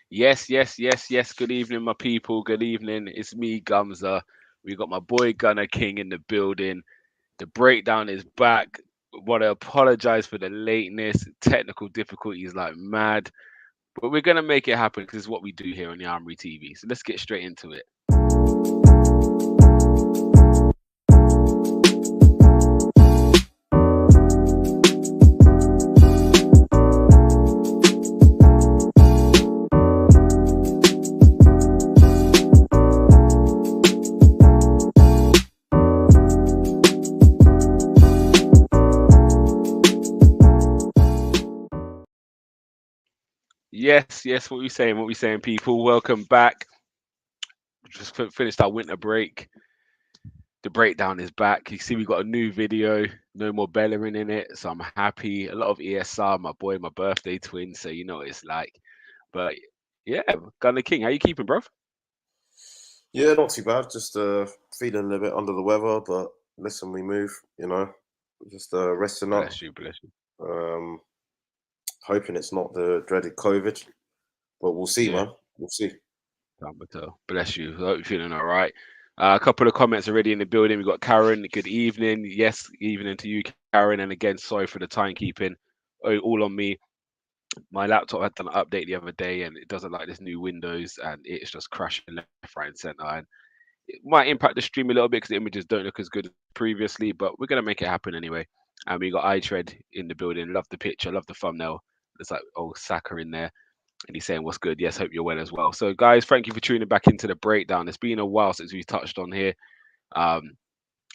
Yes. Good evening, my people. Good evening. It's me, Gumsa. We got my boy Gunner King in the building. The breakdown is back. Want to apologize for the lateness, technical difficulties like mad, but we're gonna make it happen because it's what we do here on the Armory TV. So let's get straight into it. Yes. What we saying? What we saying, people? Welcome back. Just finished our winter break. The breakdown is back. You see, we got a new video. No more Bellerin in it, so I'm happy. A lot of ESR, my boy, my birthday twin. So you know what it's like. But yeah, Gunner King, how you keeping, bro? Yeah, not too bad. Just feeling a little bit under the weather, but listen, we move. Just resting up. Bless you. Um, hoping it's not the dreaded COVID, but we'll see, Yeah, man. We'll see. bless you. Hope you're feeling all right. A couple of comments already in the building. We got Karen. Good evening. Yes, evening to you, Karen. And again, sorry for the timekeeping. All on me. My laptop had done an update the other day, and it doesn't like this new Windows, and it's just crashing left, right, and center. And it might impact the stream a little bit because the images don't look as good as previously, but we're gonna make it happen anyway. And we got iTread in the building. Love the picture. Love the thumbnail. There's like old Saka in there. And he's saying, "What's good? Yes, hope you're well as well." So, guys, thank you for tuning back into the breakdown. It's been a while since we touched on here. Um,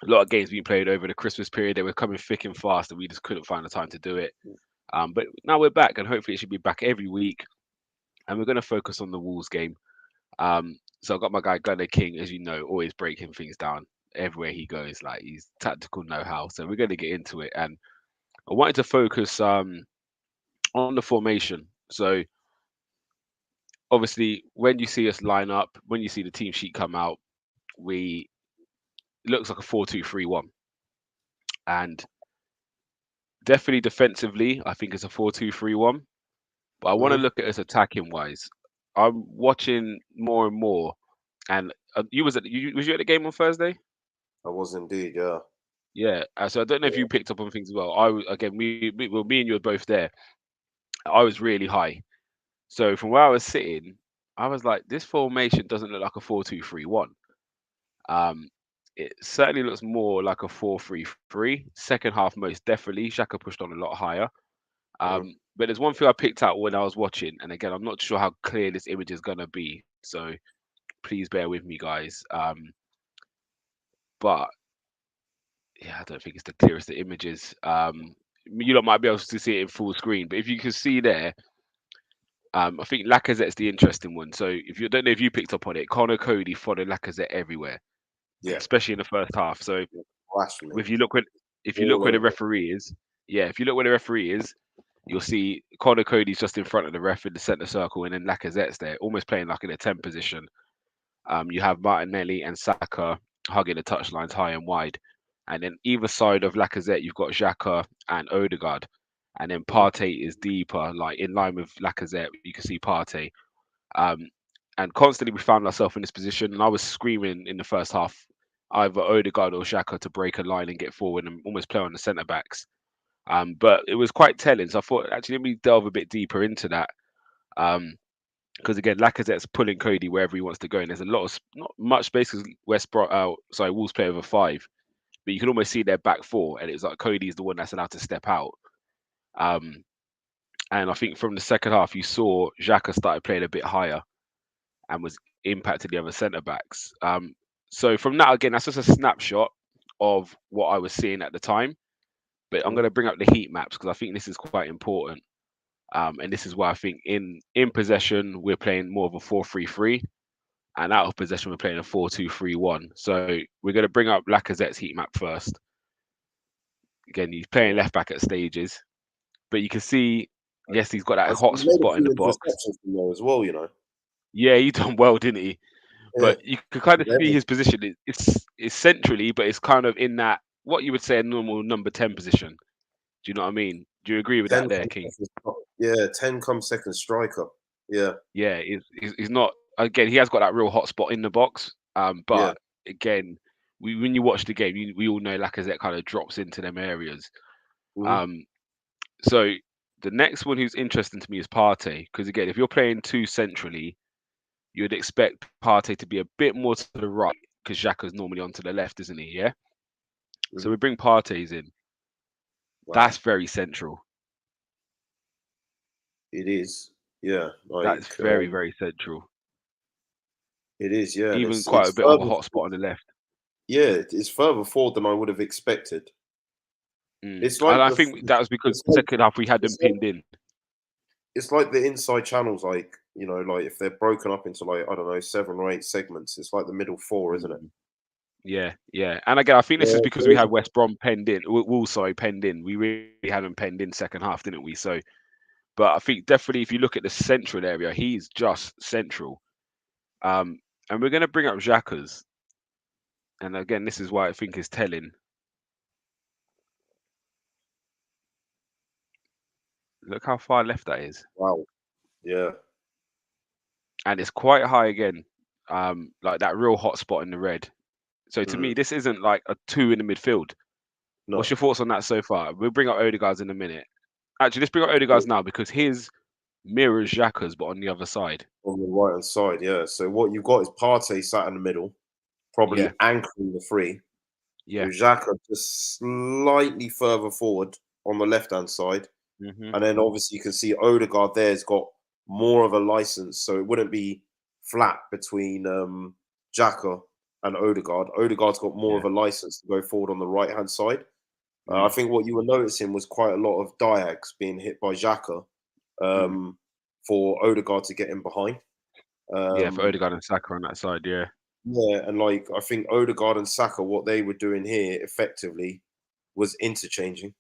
a lot of games being played over the Christmas period. They were coming thick and fast, and we just couldn't find the time to do it. But now we're back, and hopefully it should be back every week. And we're going to focus on the Wolves game. So I've got my guy Gunner King, as you know, always breaking things down everywhere he goes. Like he's tactical know-how. So we're going to get into it, and I wanted to focus on the formation. So obviously, when you see us line up, when you see the team sheet come out, we it looks like a 4-2-3-1, and definitely defensively, I think it's a 4-2-3-1. But I want to Hmm. look at it attacking wise. I'm watching more and more, and was you at the game on Thursday? I was indeed, yeah. Yeah. So I don't know if Yeah. you picked up on things as well. Again, well, me and you were both there. I was really high. So from where I was sitting, I was like, this formation doesn't look like a 4-2-3-1. Um, it certainly looks more like a 4-3-3. Second half, most definitely. Xhaka pushed on a lot higher. Hmm. But there's one thing I picked out when I was watching, and again, I'm not sure how clear this image is gonna be, so please bear with me, guys. But yeah, I don't think it's the clearest of images. You lot might be able to see it in full screen, but if you can see there, I think Lacazette's the interesting one. So if you don't know if you picked up on it, Connor Cody followed Lacazette everywhere, Yeah. especially in the first half. So Flash me if you look when if you look all where the over. referee is, yeah, if you look where the referee is, you'll see Connor Cody's just in front of the ref in the centre circle, and then Lacazette's there, almost playing like in a 10 position. You have Martinelli and Saka hugging the touchlines high and wide. And then either side of Lacazette, you've got Xhaka and Odegaard. And then Hmm. Partey is deeper, like in line with Lacazette. You can see Partey. Um, and constantly we found ourselves in this position. And I was screaming in the first half, either Odegaard or Xhaka to break a line and get forward and almost play on the centre backs. But it was quite telling. So I thought, actually, let me delve a bit deeper into that. Um, because again, Lacazette's pulling Cody wherever he wants to go, and there's a lot of not much space because West brought out. Sorry, Wolves play over five, but you can almost see their back four, and it's like Cody's the one that's allowed to step out. Um, and I think from the second half, you saw Xhaka started playing a bit higher and was impacting the other centre backs. So from that, again, that's just a snapshot of what I was seeing at the time. But I'm Hmm. going to bring up the heat maps because I think this is quite important. And this is why I think in possession we're playing more of a 4-3-3, and out of possession we're playing a 4-2-3-1. So we're going to bring up Lacazette's heat map first. Again, he's playing Yeah. left back at stages, but you can see, yes, he's got that He hot made a spot in few the box. interceptions from there as well. Yeah, he done well, didn't he? Yeah. But you could kind of see Every- his position. It's centrally, but it's kind of in that what you would say a normal number 10 position. Do you know what I mean? Do you agree with that 10 there, comes King? second. Yeah, 10 comes second striker. Yeah, Yeah, he's not. Again, he has got that real hot spot in the box. yeah. But again, when you watch the game, we all know Lacazette kind of drops into them areas. Hmm. Um, so the next one who's interesting to me is Partey, because again, if you're playing too centrally, you'd expect Partey to be a bit more to the right, because Xhaka's normally onto the left, isn't he? Yeah. So Hmm. we bring Partey's in. Wow, That's very central. it is. Yeah, That's like very, very central. it is. Yeah, and Even it's quite a it's bit of a further. hot spot on the left. Yeah, it's further forward than I would have expected. It's And like I think that was because it's like second half we had them it's like pinned in. it's like the inside channels, like like if they're broken up into like I don't know 7 or 8 segments, it's like the middle four, isn't it? Mm. Yeah, yeah. And again, I think this is Yeah, because we had West Brom penned in, Wool, sorry, penned in. We really had him penned in second half, didn't we? So, but I think definitely if you look at the central area, he's just central. Um, and we're going to bring up Xhaka's. And again, this is why I think is telling. Look how far left that is. wow. Yeah. And it's quite high again. Like that real hot spot in the red. So to me, Mm, this isn't like a two in the midfield. What's no. your thoughts on that so far? We'll bring up Odegaard's in a minute. Actually, let's bring up Odegaard's now because his mirrors Xhaka's, but on the other side. On the right hand side, yeah. So what you've got is Partey sat in the middle, Yeah, probably anchoring the three, yeah. with Xhaka just slightly further forward on the left hand side. Mhm. And then obviously you can see Odegaard there's got more of a license, so it wouldn't be flat between Xhaka and Odegaard. Odegaard's got more Yeah. of a license to go forward on the right hand side. I Mm. think what you were noticing was quite a lot of diags being hit by Xhaka Mm. um, for Odegaard to get in behind. Yeah, for Um, Odegaard and Saka on that side. Yeah. yeah, and like I think Odegaard and Saka, what they were doing here effectively was interchanging,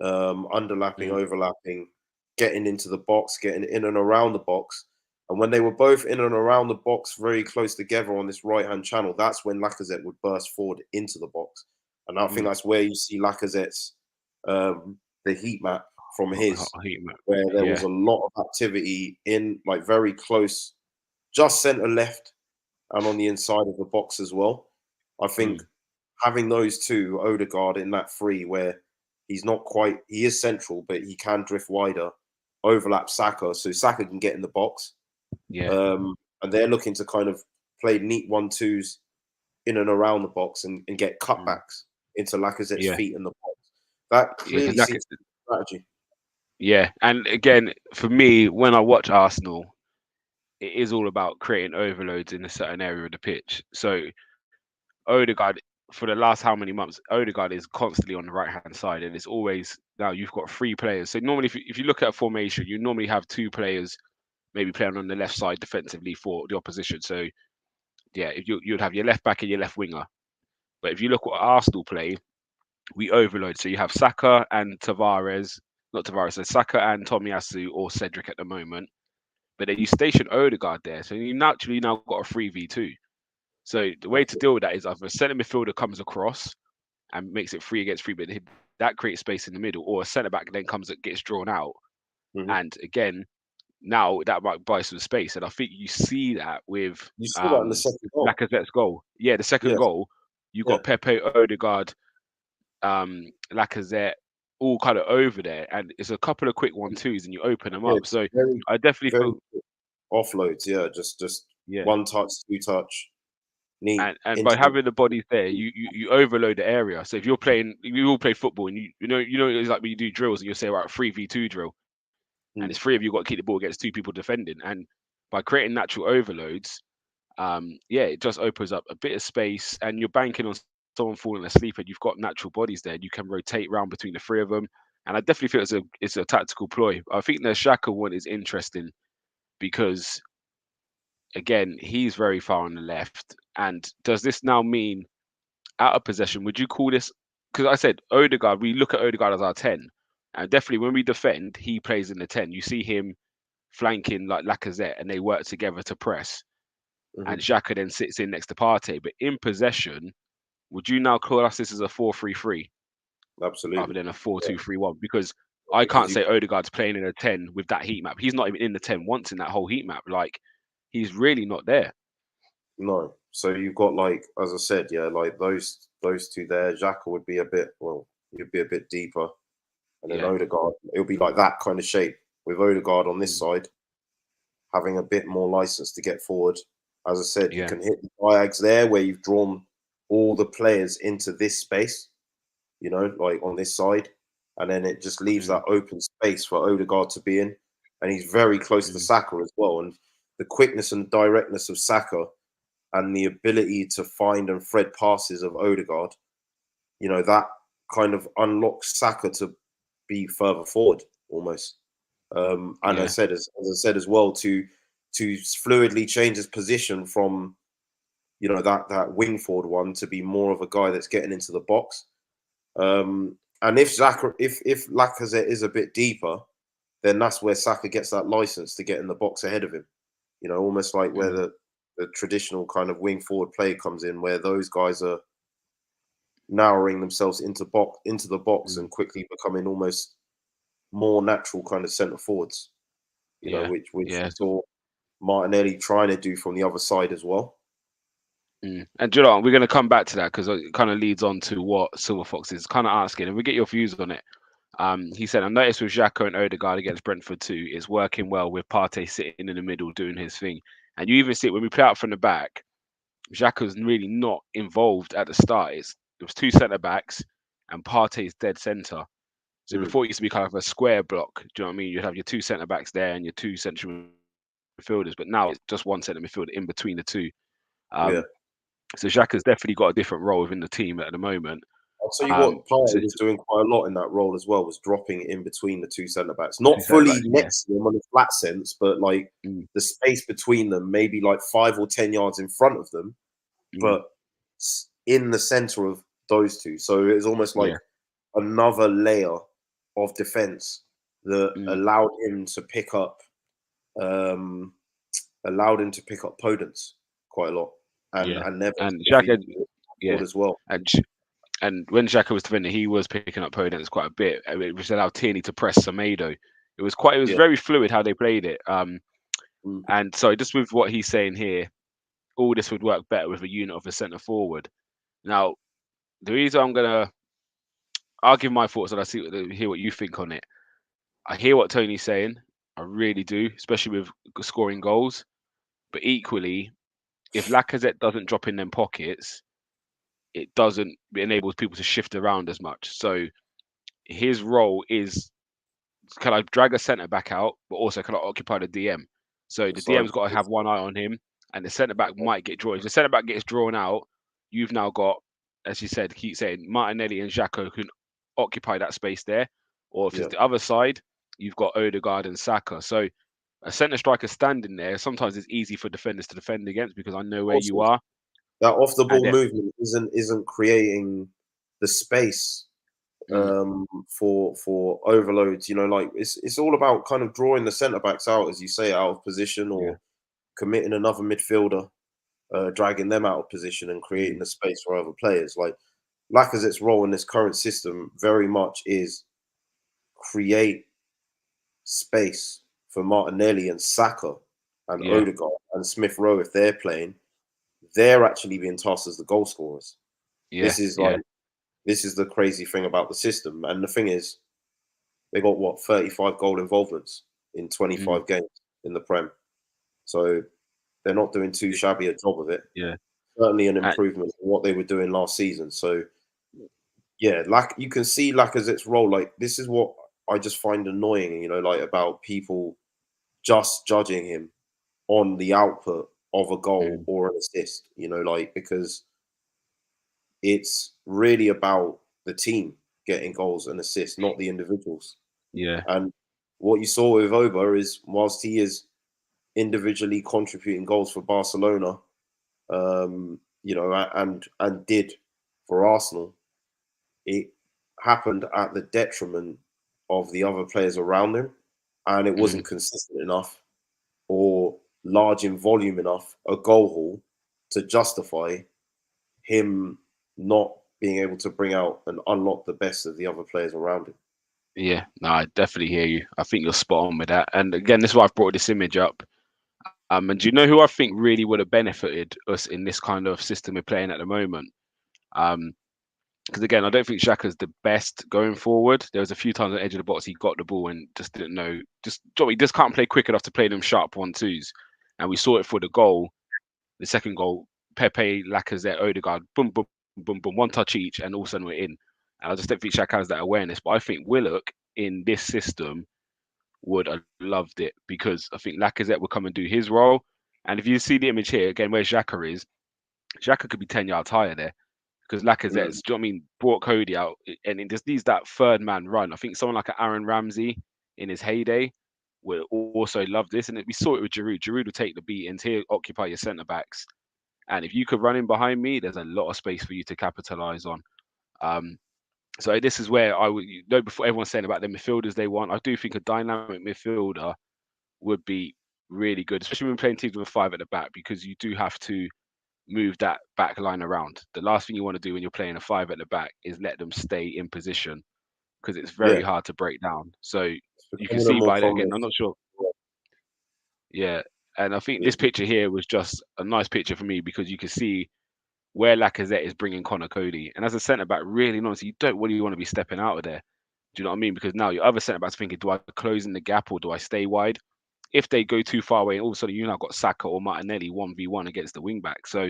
underlapping, Mm. overlapping, getting into the box, getting in and around the box. And when they were both in and around the box, very close together on this right hand channel, that's when Lacazette would burst forward into the box. And I think Mm. that's where you see Lacazette's the heat map from his, Heat map. where there was Yeah. a lot of activity in like very close, just centre left and on the inside of the box as well. I think Mm. having those two, Odegaard in that three, where he's not quite, he is central, but he can drift wider, overlap Saka, so Saka can get in the box. Yeah. And they're looking to kind of play neat 1-2s in and around the box and get Mm. cutbacks into Lacazette's Yeah. feet in the box. That Yeah. Because clearly seems to be the strategy. yeah. And again, for me, when I watch Arsenal, it is all about creating overloads in a certain area of the pitch. So Odegaard, for the last how many months, Odegaard is constantly on the right hand side, and it's always now you've got three players. So normally, if you look at a formation, you normally have two players maybe playing on the left side defensively for the opposition. So yeah, if you'd have your left back and your left winger. But if you look at Arsenal play, we overload. So you have Saka and Tavares, not Tavares, so Saka and Tomiyasu or Cedric at the moment. But then you station Odegaard there, so you naturally now got a 3v2. So the way to deal with that is either a centre midfielder comes across and makes it 3 against 3, but that creates space in the middle, or a centre back then gets drawn out. Mhm. And again, now that might buy some space. And I think you see that with You saw that in the second goal. Lacazette's goal. Yeah, the second Yes. goal, you Yeah. got Pepe, Odegaard, Lacazette, all kind of over there, and it's a couple of quick 1-2s, and you open them Yeah. up. It's So very, I definitely very feel, offloads. Yeah. Just yeah, one touch, two touch, neat and by into the. having the bodies there, you overload the area. So if you're playing, we all play football, and you know, it's like when you do drills, and you say right 3v2 drill, and Mm, it's three of you got to keep the ball against two people defending, and by creating natural overloads, yeah, it just opens up a bit of space, and you're banking on someone falling asleep, and you've got natural bodies there. And you can rotate around between the three of them, and I definitely feel it's a tactical ploy. I think the Shaka one is interesting because again, he's very far on the left, and does this now mean out of possession? Would you call this? Because I said Odegaard, we look at Odegaard as our 10, and definitely when we defend, he plays in the 10. You see him flanking like Lacazette, and they work together to press. mhm. And Xhaka then sits in next to Partey. But in possession, would you now call us this as a 4-3-3 rather Absolutely. than a Yeah. 4-2-3-1? Because I because can't you say Odegaard's playing in a 10 with that heat map. He's not even in the 10 once in that whole heat map. Like, he's really not there. no. So you've got like, as I said, yeah, like those two there. Xhaka would be a bit, well, you'd be a bit deeper, and then Yeah. Odegaard, it'll be like that kind of shape with Odegaard on this Mm. side, having a bit more license to get forward. As I said, you Yeah. can hit the diags there where you've drawn all the players into this space, you know, like on this side, and then it just leaves Mm. that open space for Odegaard to be in, and he's very close to Mm. Saka as well, and the quickness and directness of Saka and the ability to find and thread passes of Odegaard, you know, that kind of unlocks Saka to be further forward almost. And Yeah. as I said as well, to fluidly change his position from, you know, that wing forward one to be more of a guy that's getting into the box. And if Lacazette is a bit deeper, then that's where Saka gets that license to get in the box ahead of him. You know, almost like where Mm. the traditional kind of wing forward play comes in, where those guys are narrowing themselves into the box Mm. and quickly becoming almost more natural kind of centre forwards. You know, Yeah. which we Yeah. saw Martinelli trying to do from the other side as well. Mm. And do you know what? We're going to come back to that because it kind of leads on to what Silver Fox is kind of asking, and we get your views on it. He said, I noticed with Xhaka and Odegaard against Brentford too, it's working well with Partey sitting in the middle doing his thing. And you even see it when we play out from the back, Xhaka's really not involved at the start. It was two centre backs and Partey's dead centre. So Mm, before it used to be kind of a square block. Do you know what I mean? You'd have your two centre backs there and your two central midfielders, but now it's just one centre midfielder in between the two. yeah. Um, so Xhaka's definitely got a different role within the team at the moment. I'll tell you what, So Partey it's was doing quite a lot in that role as well, was dropping in between the two centre backs. two Not centre fully backs, yeah. next to them on a flat sense, but like Mm, the space between them, maybe like 5 or 10 yards in front of them, mm, but in the centre of those two. So it was almost like yeah. another layer of defence that Mm, um, allowed him to pick up Podence quite a lot, yeah. and Neves And if he Xhaka, needed yeah. as well. And and when Xhaka was defending, he was picking up Podence quite a bit, which allowed Tierney to press Semedo. It was Yeah. very fluid how they played it. Mm. And so just with what he's saying here, all this would work better with a unit of a centre forward. Now, the reason I'll give my thoughts and hear what you think on it. I hear what Tony's saying, I really do, especially with scoring goals. But equally, if Lacazette doesn't drop in them pockets, it doesn't enable people to shift around as much. So his role is, can I drag a centre back out, but also can I occupy the DM? So the Precisely. DM's got to have one eye on him, and the centre back might get drawn. If the centre back gets drawn out, you've now got, as you said, keep saying Martinelli and Xhaka can occupy that space there. Or if Yeah. it's the other side, you've got Odegaard and Saka. So a centre striker standing there, sometimes it's easy for defenders to defend against because I know where you Also, are. that off the And ball movement isn't creating the space mm, for overloads. You know, like it's all about kind of drawing the centre backs out, as you say, out of position, yeah, or committing another midfielder, dragging them out of position and mm, creating the space for other players. Like Lacazette's role in this current system very much is create space for Martinelli and Saka and yeah, Odegaard and Smith Rowe if they're playing. They're actually being tasked as the goal scorers. yeah, This is yeah, like this is the crazy thing about the system. And the thing is, they got what 35 goal involvements in mm, 25 games in the Prem. So they're not doing too shabby a job of it. yeah, Certainly an and, improvement on what they were doing last season. So yeah, like you can see Lacazette's role. Like this is what I just find annoying, you know, like about people just judging him on the output of a goal mm, or an assist, you know, like because it's really about the team getting goals and assists, not the individuals. yeah, And what you saw with Oba is, whilst he is individually contributing goals for Barcelona, you know, and did for Arsenal, it happened at the detriment of the other players around him, and it mm, wasn't consistent enough or large in volume enough, a goal haul, to justify him not being able to bring out and unlock the best of the other players around him. Yeah, no, I definitely hear you. I think you're spot on with that. And again, this is why I've brought this image up. And do you know who I think really would have benefited us in this kind of system we're playing at the moment? Um, because again, I don't think Xhaka's the best going forward. There was a few times on the edge of the box he got the ball and just didn't know. He just can't play quick enough to play them sharp 1-2s. And we saw it for the goal, the second goal. Pepe, Lacazette, Odegaard, boom, boom, boom, boom, one touch each, and all of a sudden we're in. And I just don't think Xhaka has that awareness. But I think Willock in this system would have loved it because I think Lacazette would come and do his role. And if you see the image here again, where Xhaka is, Xhaka could be 10 yards higher there because Mm. Lacazette's, do you know what I mean, brought Cody out and it just needs that third man run. I think someone like an Aaron Ramsey in his heyday would also love this. And we saw it with Giroud. Giroud would take the beatings here, occupy your centre backs. And if you could run in behind me, there's a lot of space for you to capitalize on. Um, so this is where I would, before everyone's saying about the midfielders they want, I do think a dynamic midfielder would be really good, especially when playing teams with five at the back, because you do have to move that back line around. The last thing you want to do when you're playing a five at the back is let them stay in position because it's very Yeah, hard to break down. So it's you can becoming a see more by that again. prominent. I'm not sure. Yeah. And I think Yeah, this picture here was just a nice picture for me because you can see where Lacazette is bringing Connor Cody. And as a centre back, really honestly, you don't really want to be stepping out of there. Do you know what I mean? Because now your other centre back's thinking, do I close in the gap or do I stay wide? If they go too far away, all of a sudden you now got Saka or Martinelli 1v1 against the wing back. So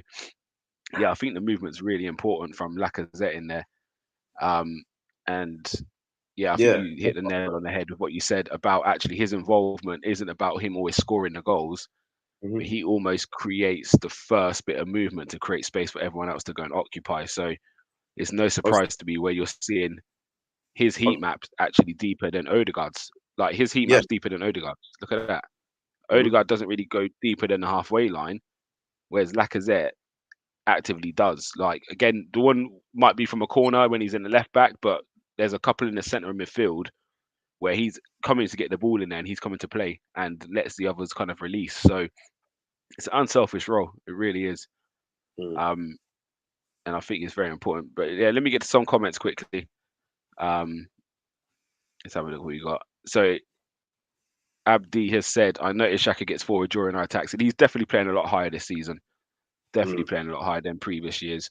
yeah, I think the movement's really important from Lacazette in there. Um, and yeah, I think yeah, you hit the nail on the head with what you said about actually his involvement isn't about him always scoring the goals, but hmm he almost creates the first bit of movement to create space for everyone else to go and occupy. So it's no I was, surprise to me where you're seeing his I, heat map's actually deeper than Odegaard's. Like his heat yeah, map's deeper than Odegaard's. Look at that. hmm Odegaard doesn't really go deeper than the halfway line, whereas Lacazette actively does. Like again, the one might be from a corner when he's in the left back, but there's a couple in the centre of midfield where he's coming to get the ball in there and he's coming to play and lets the others kind of release. So it's an unselfish role. It really is. mm. Um, and I think it's very important. But yeah, let me get to some comments quickly. Um, let's have a look what we got. So Abdi has said, I noticed Shaka gets forward during our attacks, and he's definitely playing a lot higher this season. Definitely Mm. playing a lot higher than previous years.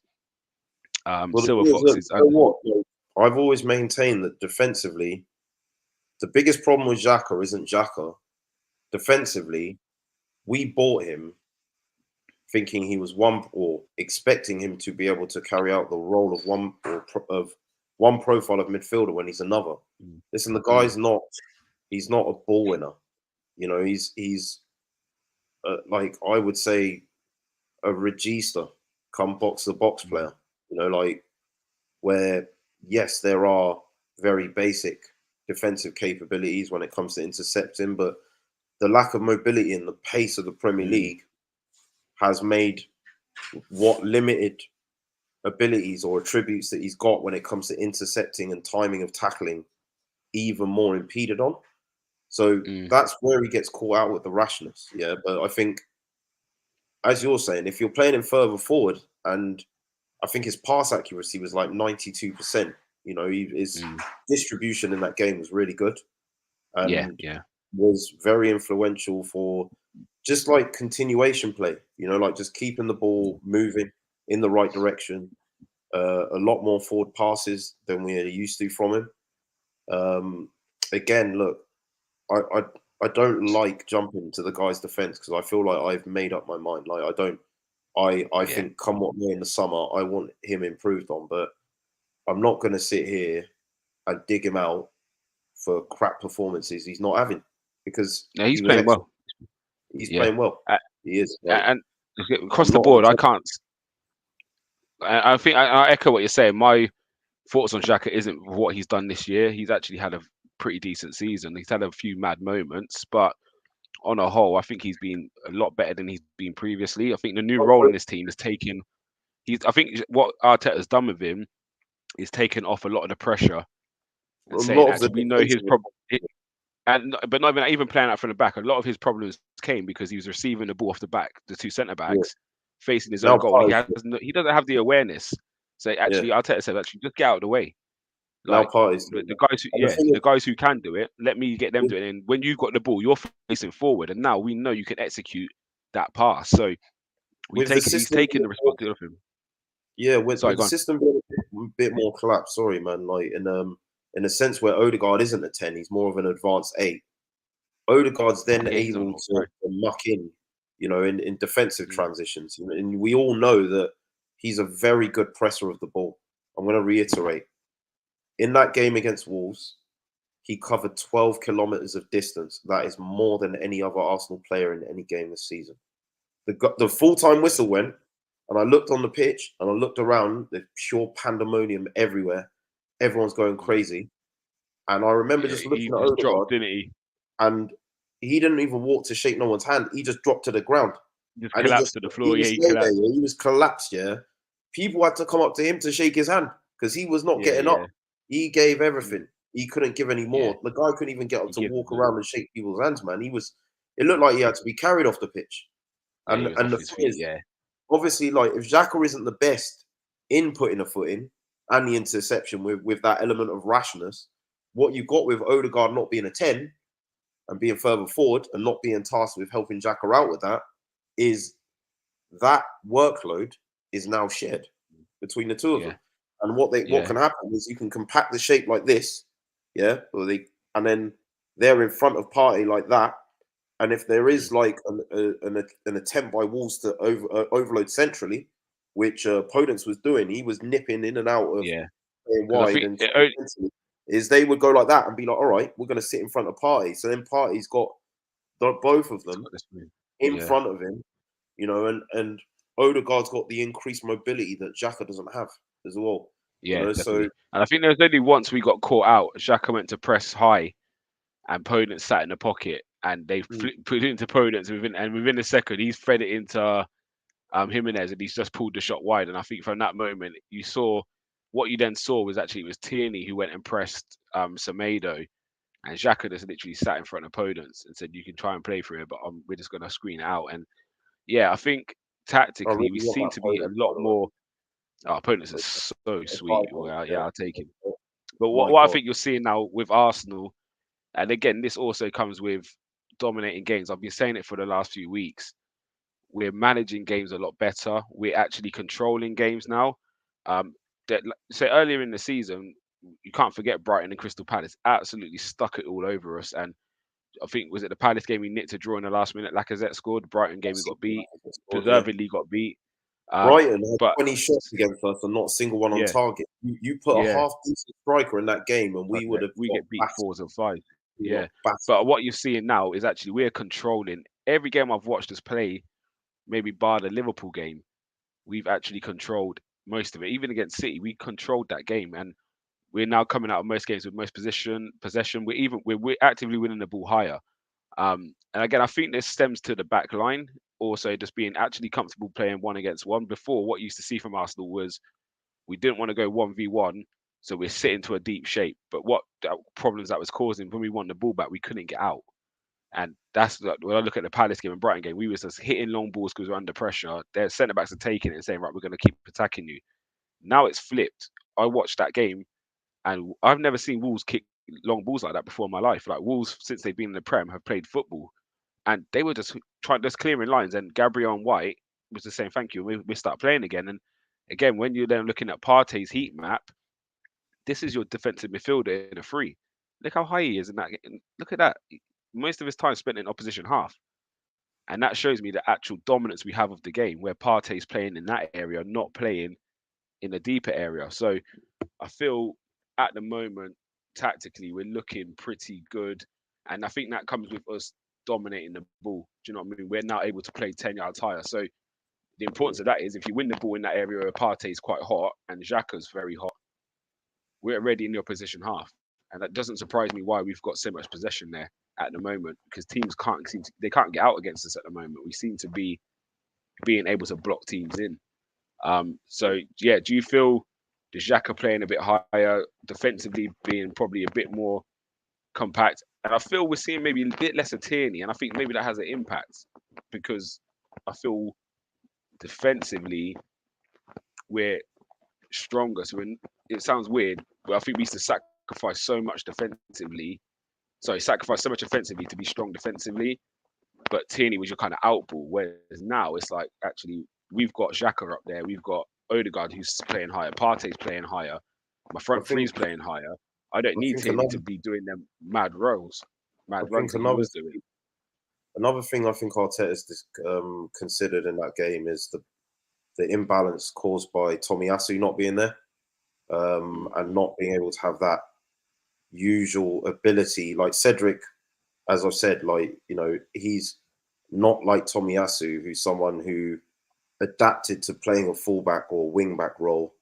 Well, the Silver thing is, look, Foxes, you know what? Like, I've always maintained that defensively, the biggest problem with Xhaka isn't Xhaka. Defensively, we bought him thinking he was one or expecting him to be able to carry out the role of of one profile of midfielder when he's another. mm, Listen, the mm, guy's not. He's not a ball winner. You know, he's like I would say a regista, come box the box mm, player. You know, like where yes, there are very basic defensive capabilities when it comes to intercepting, but the lack of mobility and the pace of the Premier mm, League has made what limited abilities or attributes that he's got when it comes to intercepting and timing of tackling even more impeded on. So mm. that's where he gets caught out with the rashness. Yeah, but I think, as you're saying, if you're playing him further forward, and I think his pass accuracy was like 92%. You know, his Mm. distribution in that game was really good Yeah, and yeah, was very influential for just like continuation play. You know, like just keeping the ball moving in the right direction. A lot more forward passes than we are used to from him. Um, again, look, I, I I don't like jumping to the guy's defense because I feel like I've made up my mind. Like I don't. I yeah. think come what may in the summer, I want him improved on, but I'm not going to sit here and dig him out for crap performances he's not having because No, he's he was playing excellent. well. He's Yeah, playing well. uh, He is. Like and across I'm the not on board, I top. can't. I think I echo what you're saying. My thoughts on Xhaka isn't what he's done this year. He's actually had a pretty decent season. He's had a few mad moments, but on a whole, I think he's been a lot better than he's been previously. I think the new role in this team is taking. He's. I think what Arteta's done with him is taken off a lot of the pressure A and saying, lot of the actually, we know his defensive. problem. And but not even playing out from the back. A lot of his problems came because he was receiving the ball off the back, the two centre Yeah. backs, facing his own Now, goal, and he doesn't have the awareness. So yeah, actually, Arteta said, actually, just get out of the way. Now Like Partey's doing the that. guys who, And the yeah, thing the guys who can do it, let me get them is, doing it. And when you've got the ball, you're facing forward, and now we know you can execute that pass. So with the he's system taking being the more, responsibility of him. yeah, Sorry, with the go on. system being a bit more collapsed, sorry man, like in a sense where Odegaard isn't a 10, he's more of an advanced 8. Odegaard's then Yeah, he's on able the to right. muck in defensive Mm, transitions. And we all know that he's a very good presser of the ball. I'm going to reiterate. In that game against Wolves, he covered 12 kilometers of distance. That is more than any other Arsenal player in any game this season. The full-time yeah, whistle went, and I looked on the pitch, and I looked around. There's pure pandemonium everywhere. Everyone's going mm, crazy. And I remember yeah. just He looking at just dropped, Odegaard, didn't he? and he didn't even walk to shake no one's hand. He just dropped to the ground, Just and collapsed to the he floor. Yeah, was he staying there. collapsed. Yeah? He was collapsed. Yeah, people had to come up to him to shake his hand because he was not Yeah, getting yeah, up. He gave mm, everything. He couldn't give any yeah. more. The guy couldn't even get up He to gives walk it. around and shake people's hands. Man, he was. It looked Mm, like he had to be carried off the pitch. yeah, he was And off the his thing feet. is, Yeah, obviously, like if Xhaka isn't the best in putting a foot in and the interception with that element of rashness, what you got with Odegaard not being a 10 and being further forward and not being tasked with helping Xhaka out with that is that workload is now shared between the two of yeah, them. And what yeah. can happen is you can compact the shape like this, yeah, and then they're in front of Party like that. And if there Mm, is like an attempt by Wolves to overload centrally, which Podence was doing, he was nipping in and out of yeah. playing Because I wide think and centrally, is they would go like that and be like, all right, we're going to sit in front of Party. So then Party's got both of it's them got this move. in Yeah. front of him, and Odegaard's got the increased mobility that Xhaka doesn't have as well. Yeah, So definitely. And I think there was only once we got caught out. Xhaka went to press high, and Podence sat in the pocket, and they mm, put it into Podence within a second he's fed it into Jimenez, and he's just pulled the shot wide. And I think from that moment you saw what you then saw was actually it was Tierney who went and pressed Semedo, and Xhaka just literally sat in front of Podence and said, "You can try and play for it, but we're just going to screen it out." And yeah, I think I really tactically we want seem that to be a Podence, by lot the way. more. Our opponents are so If sweet. I was, Well, yeah, yeah, I'll take him. But my what I God, think you're seeing now with Arsenal, and again, this also comes with dominating games. I've been saying it for the last few weeks. We're managing games a lot better. We're actually controlling games now. Um, so earlier in the season, you can't forget Brighton and Crystal Palace absolutely stuck it all over us. And I think was it the Palace game we nicked a draw in the last minute. Lacazette scored. Brighton game we got beat. yeah. Deservedly got beat. Brighton had But 20 shots against us and not a single one on yeah, target. You put a yeah. half decent striker in that game, and we would have We got get beat battered. 4-5. We got Yeah. battered. But what you're seeing now is actually we're controlling every game I've watched us play, maybe bar the Liverpool game, we've actually controlled most of it. Even against City, we controlled that game. And we're now coming out of most games with most possession. We're actively winning the ball higher. And again, I think this stems to the back line, also just being actually comfortable playing one against one. Before, what you used to see from Arsenal was we didn't want to go 1v1, so we're sitting to a deep shape. But what problems that was causing when we won the ball back, we couldn't get out. And that's when I look at the Palace game and Brighton game, we was just hitting long balls because we're under pressure. Their centre backs are taking it and saying, right, we're going to keep attacking you. Now it's flipped. I watched that game and I've never seen Wolves kick long balls like that before in my life. Like Wolves, since they've been in the Prem, have played football and they were just clearing lines. And Gabriel and White was just saying, thank you. We start playing again. And again, when you're then looking at Partey's heat map, this is your defensive midfielder in a free. Look how high he is in that. Look at that. Most of his time spent in opposition half. And that shows me the actual dominance we have of the game, where Partey's playing in that area, not playing in the deeper area. So I feel at the moment, tactically, we're looking pretty good. And I think that comes with us dominating the ball. Do you know what I mean? We're now able to play 10 yards higher. So the importance of that is if you win the ball in that area where Partey is quite hot and Xhaka's very hot, we're already in the opposition half. And that doesn't surprise me why we've got so much possession there at the moment because teams they can't get out against us at the moment. We seem to be being able to block teams in. So yeah, do you feel the Xhaka playing a bit higher, defensively being probably a bit more compact? And I feel we're seeing maybe a bit less of Tierney, and I think maybe that has an impact because I feel defensively we're stronger. So it sounds weird, But I think we used to sacrifice so much defensively. Sorry, sacrifice so much offensively to be strong defensively. But Tierney was your kind of outball. Whereas now it's like actually we've got Xhaka up there, we've got Odegaard who's playing higher, Partey's playing higher, my I front three's think playing higher. I don't I need think Tierney another to be doing them mad rolls, I mad runs think that he another was doing. another thing I think Arteta's considered in that game is the imbalance caused by Tomiyasu not being there, Mm, and not being able to have that usual ability. Like Cedric, as I've said, like he's not like Tomiyasu, who's someone who adapted to playing a fullback or wing back role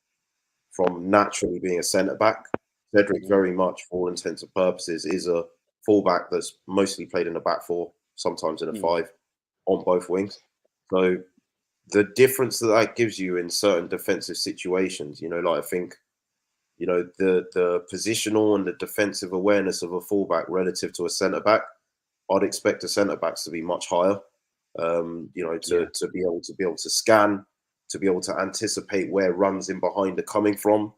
from naturally being a centre back. Cedric, mm, very much, for all intents and purposes, is a fullback that's mostly played in a back four, sometimes in a mm. five, on both wings. So the difference that gives you in certain defensive situations, like I think, the positional and the defensive awareness of a fullback relative to a centre back, I'd expect the centre backs to be much higher. Yeah, To be able to scan, to be able to anticipate where runs in behind are coming from,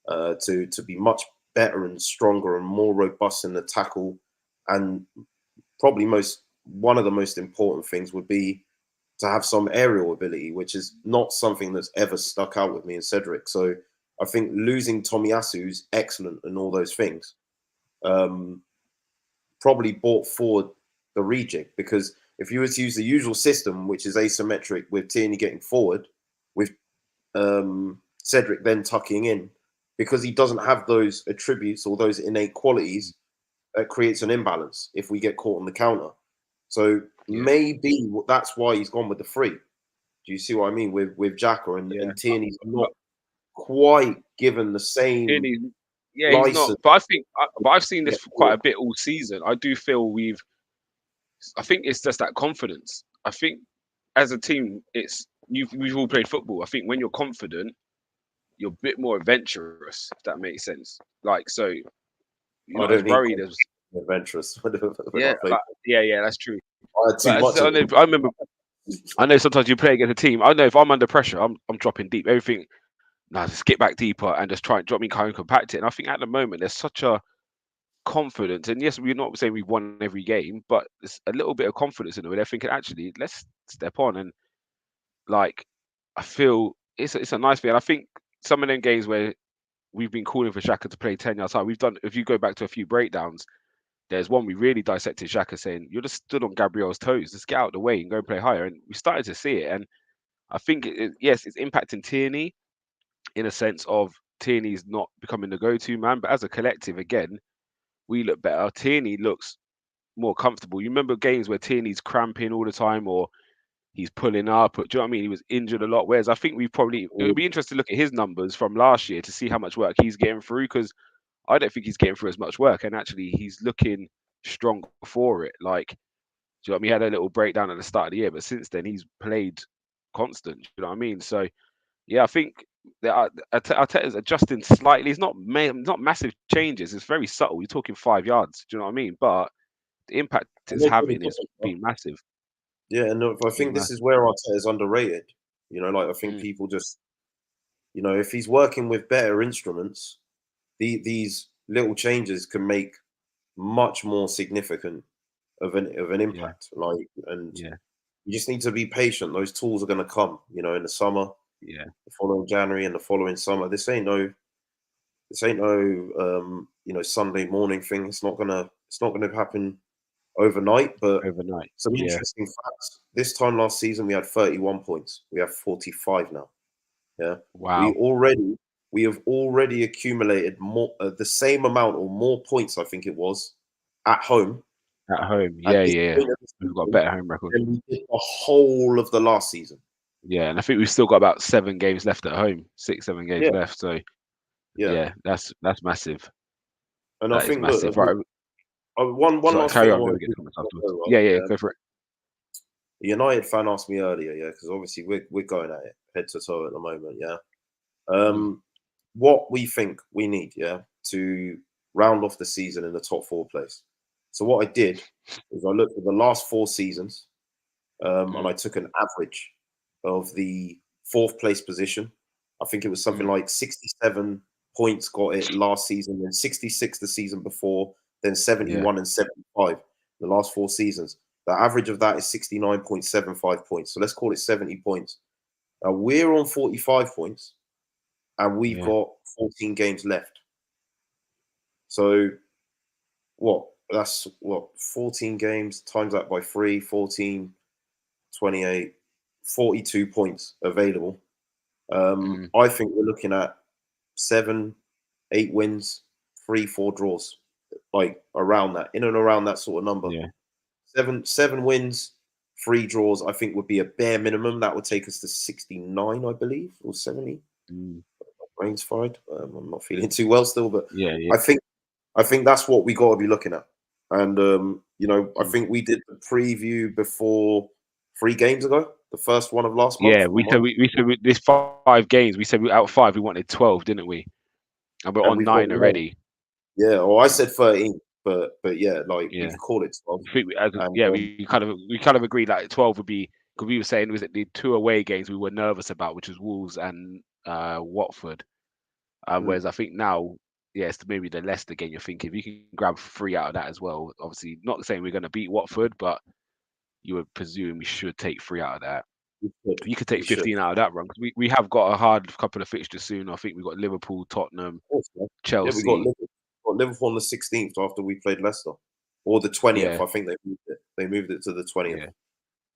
to be much better and stronger and more robust in the tackle, and probably one of the most important things would be to have some aerial ability, which is not something that's ever stuck out with me in Cedric. So I think losing Tomiyasu's excellent in all those things. Um, Probably brought forward the rejig, because if you were to use the usual system, which is asymmetric with Tierney getting forward, with Cedric then tucking in, because he doesn't have those attributes or those innate qualities, that creates an imbalance if we get caught on the counter. So yeah, maybe that's why he's gone with the free. Do you see what I mean with Xhaka, yeah. and Tierney's But not quite given the same Tierney, yeah, he's not. license But I think, but I've seen to this get for quite forward? a bit all season. I do feel we've. I think it's just that confidence. I think as a team, we've all played football. I think when you're confident, you're a bit more adventurous, if that makes sense. Like, so you're I not as don't need worried as adventurous when yeah, I play. yeah, that's true. I had too But as much of I remember, I know sometimes you play against a team. I know if I'm under pressure, I'm dropping deep. Everything, nah, just get back deeper and just try and drop me kind of compact it. And I think at the moment there's such a confidence, and yes, we're not saying we've won every game, but there's a little bit of confidence in it where they're thinking, actually, let's step on. And like, I feel it's a nice thing. And I think some of them games where we've been calling for Xhaka to play 10 yards high, we've done. If you go back to a few breakdowns, there's one we really dissected Xhaka saying, "You're just stood on Gabriel's toes. Just get out of the way and go and play higher." And we started to see it. And I think, yes, it's impacting Tierney in a sense of Tierney's not becoming the go-to man. But as a collective, again, we look better. Tierney looks more comfortable. You remember games where Tierney's cramping all the time or he's pulling up. Or, do you know what I mean? He was injured a lot. Whereas I think it would it. be interesting to look at his numbers from last year to see how much work he's getting through, because I don't think he's getting through as much work. And actually, he's looking strong for it. Like, do you know what I mean? He had a little breakdown at the start of the year, but since then he's played constant. Do you know what I mean? So yeah, I think that Arteta's adjusting slightly. It's not massive changes. It's very subtle. You're talking 5 yards. Do you know what I mean? But the impact And it's they're doing having a is different stuff. being massive. Yeah, and I Being think this is massive. where Arteta is underrated. Like I think Mm, people just, if he's working with better instruments, these little changes can make much more significant of an yeah, impact. Like, and yeah, you just need to be patient. Those tools are going to come. In the summer, yeah, the following January, and the following summer. This ain't no Sunday morning thing. It's not gonna happen overnight. But overnight. some Yeah. interesting facts. This time last season, we had 31 points. We have 45 now. Yeah, we Wow. already we have already accumulated more, the same amount or more points. I think it was at home At home. at Yeah, this yeah, yeah. point of the We've got a season better home record. than we did the whole of the last season. Yeah, and I think we've still got about 7 games left at home. 6, 7 games Yeah, left. So yeah. yeah, that's massive. And I That is think, look, massive. Right. one Sorry, last carry thing I on. Let want me to get do to comments before I afterwards. go, Yeah, yeah, yeah. go for it. A United fan asked me earlier, yeah, because obviously we're going at it head to toe at the moment, yeah. Mm, What we think we need, yeah, to round off the season in the top four place. So what I did is I looked at the last four seasons, and mm, I took an average of the fourth place position. I think it was something mm, like 67 points got it last season, then 66 the season before, then Yeah. 71 and 75 the last 4 seasons. The average of that is 69.75 points. So let's call it 70 points. Now we're on 45 points and we've Yeah. got 14 games left. So what? That's what, 14 games times that by 3, 14, 28, 42 points available. Mm, I think we're looking at 7, 8 wins, 3, 4 draws, like around that, in and around that sort of number. yeah. Seven wins, 3 draws, I think would be a bare minimum. That would take us to 69, I believe, or 70. Mm, Brains fried. I'm not feeling too well still, but yeah. Yeah. I think that's what we got to be looking at. And I Mm. think we did the preview before 3 games ago, the first one of last month. Yeah. We said this 5 games. We said out of 5 we wanted 12, didn't we? And we're and on we've got 9 9. already. Yeah, or I said 13, but yeah, like we Yeah. could call it 12. I think And yeah, we kind of agreed like 12 would be, because we were saying was it the 2 away games we were nervous about, which was Wolves and Watford. mm, Whereas I think now, yeah, it's maybe the Leicester game. You're thinking if you can grab 3 out of that as well. Obviously, not saying we're going to beat Watford, but you would presume we should take 3 out of that. we should, You could we take should. 15 out of that run, because we have got a hard couple of fixtures soon. I think we've got Liverpool, Tottenham, Of course, yeah. Yeah, we Chelsea. Got Liverpool on the 16th after we played Leicester, or the 20th. Yeah, I think they moved it. They moved it to the 20th. yeah.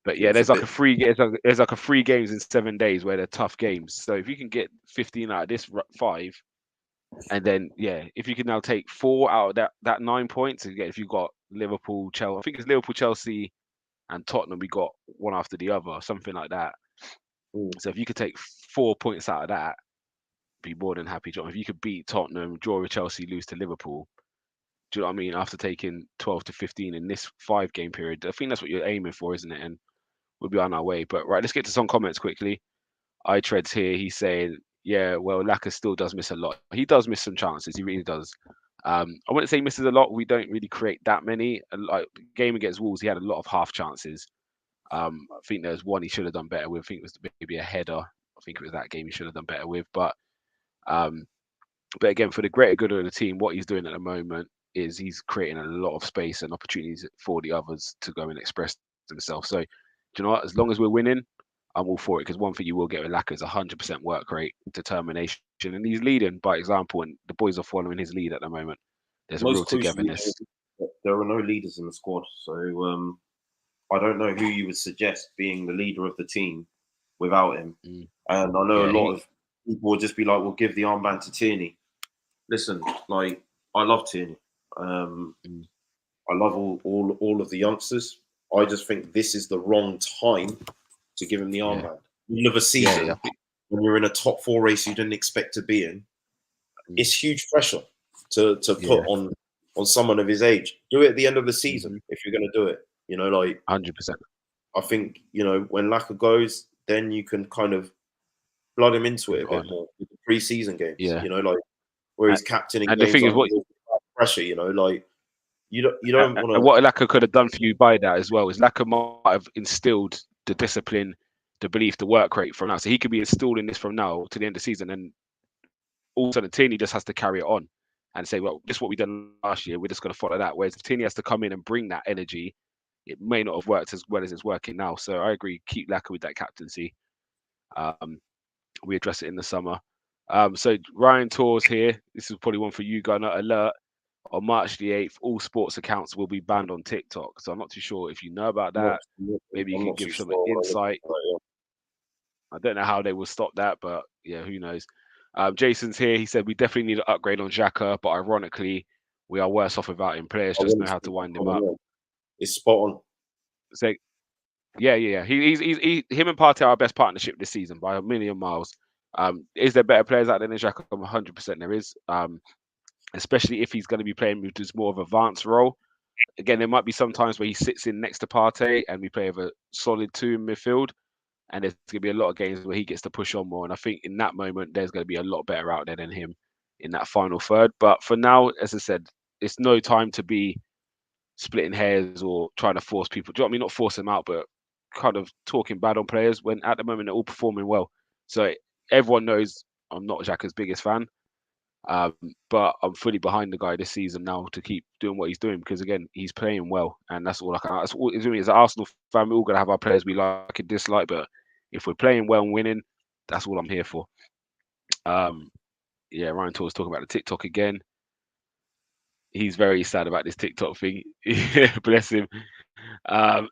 But Yeah, yeah, it's a there's like bit. a free there's like a 3 games in 7 days where they're tough games. So if you can get 15 out of this 5, and then yeah, if you can now take 4 out of that 9 points, again, if you've got Liverpool, Chelsea, I think it's Liverpool, Chelsea, and Tottenham, we got one after the other, something like that. Mm, So if you could take 4 points out of that, be more than happy, John. If you could beat Tottenham, draw with Chelsea, lose to Liverpool, do you know what I mean? After taking 12 to 15 in this 5 game period, I think that's what you're aiming for, isn't it? And we'll be on our way. But right, let's get to some comments quickly. iTreads here, he's saying, yeah, well, Laka still does miss a lot. He does miss some chances. He really does. I wouldn't say he misses a lot. We don't really create that many. Like game against Wolves, he had a lot of half chances. I think there was one he should have done better with. I think it was maybe a header. I think it was that game he should have done better with. Um, but again, for the greater good of the team, what he's doing at the moment is he's creating a lot of space and opportunities for the others to go and express themselves. So, do you know what? As long as we're winning, I'm all for it. Because one thing you will get with Laka is 100% work rate, determination, and he's leading by example. And the boys are following his lead at the moment. There's a real most crucially, togetherness. there are no leaders in the squad, so I don't know who you would suggest being the leader of the team without him. Mm. And I know Yeah, a lot of people will just be like, "We'll give the armband to Tierney." Listen, like I love Tierney. Um, mm, I love all of the youngsters. I just think this is the wrong time to give him the yeah, armband. Middle of a yeah. I season think, when you're in a top 4 race you didn't expect to be in, mm, it's huge pressure to put yeah, on someone of his age. Do it at the end of the season 100%. if you're going to do it. Like I think when Laka goes, then you can kind of blood him into it Move a bit on. more with the pre-season games. Yeah, Like where and, he's captaining and the games thing is, under what pressure. Like you don't want and to. what Laka could have done for you by that as well is Laka might have instilled the discipline, the belief, the work rate from now. So he could be installing this from now to the end of the season, and all of a sudden Tierney just has to carry it on and say, well, this is what we done last year. We're just going to follow that. Whereas if Tierney has to come in and bring that energy, it may not have worked as well as it's working now. So I agree, keep Laka with that captaincy. Um, we address it in the summer. So Ryan Tours here. This is probably one for you, Gunner. Alert. On March the 8th, all sports accounts will be banned on TikTok. So I'm not too sure if you know about that. Maybe you I'm can not give too some sure. insight. I don't know how they will stop that, but yeah, who knows? Jason's here. He said we definitely need an upgrade on Xhaka, but ironically, we are worse off without him. Players I just know wouldn't how see to that wind him coming up. in. It's spot on. So yeah. Him and Partey are our best partnership this season by a million miles. Is there better players out there than Xhaka? 100% there is. Especially if he's going to be playing with this more of an advanced role. Again, there might be some times where he sits in next to Partey and we play with a solid 2 in midfield. And there's going to be a lot of games where he gets to push on more. And I think in that moment, there's going to be a lot better out there than him in that final third. But for now, as I said, it's no time to be splitting hairs or trying to force people. Do you know what I mean? Not force them out, but kind of talking bad on players when at the moment they're all performing well. So everyone knows I'm not Xhaka's biggest fan. But I'm fully behind the guy this season now to keep doing what he's doing because again he's playing well, and that's all I can. That's all. As an Arsenal fan, we're all gonna have our players we like and dislike, but if we're playing well and winning, that's all I'm here for. Um, yeah, Ryan Tor's talking about the TikTok again. He's very sad about this TikTok thing. Bless him. Um,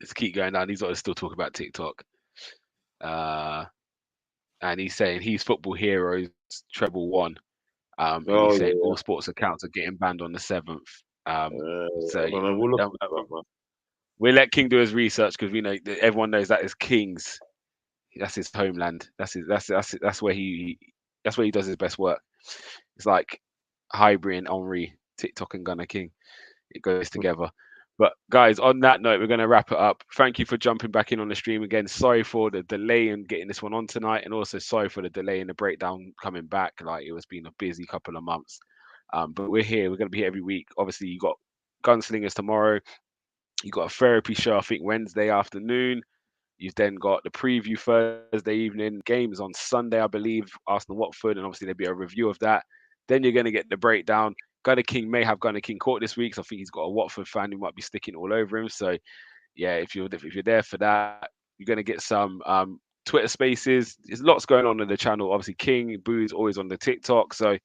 let's keep going down. He's still talking about TikTok. Uh, and he's saying he's football heroes treble one. And Oh he's saying yeah. all sports accounts are getting banned on the 7th. So I don't know. We'll look um, into that, man. we'll let King do his research because we know that everyone knows that is King's. That's his homeland. That's where that's where he does his best work. It's like Highbury and Henri, TikTok and Gunner King. It goes together. But guys, on that note, we're going to wrap it up. Thank you for jumping back in on the stream again. Sorry for the delay in getting this one on tonight, and also sorry for the delay in the breakdown coming back. Like it was been a busy couple of months, but we're here. We're going to be here every week. Obviously, you got Gunslingers tomorrow. You got a therapy show, I think Wednesday afternoon. You've then got the preview Thursday evening, games on Sunday, I believe, Arsenal Watford, and obviously there'll be a review of that. Then you're going to get the breakdown. Gunner King may have Gunner King Court this week, so I think he's got a Watford fan who might be sticking all over him. So yeah, if you're there for that, you're going to get some Twitter Spaces. There's lots going on the channel. Obviously, King Boo's always on the TikTok. So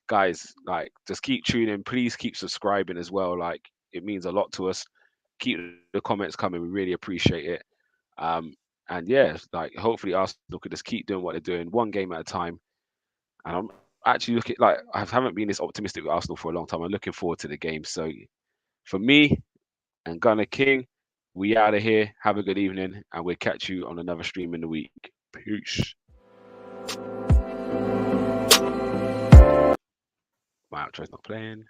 guys, like just keep tuning. Please keep subscribing as well. Like it means a lot to us. Keep the comments coming. We really appreciate it. Um, and yeah, like hopefully Arsenal could just keep doing what they're doing, one game at a time. And I'm actually looking like I haven't been this optimistic with Arsenal for a long time. I'm looking forward to the game. So for me and Gunner King, we out of here. Have a good evening, and we'll catch you on another stream in the week. Peace. My outro's not playing.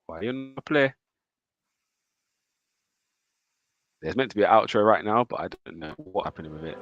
Why you not play? There's meant to be an outro right now, but I don't know what happened with it.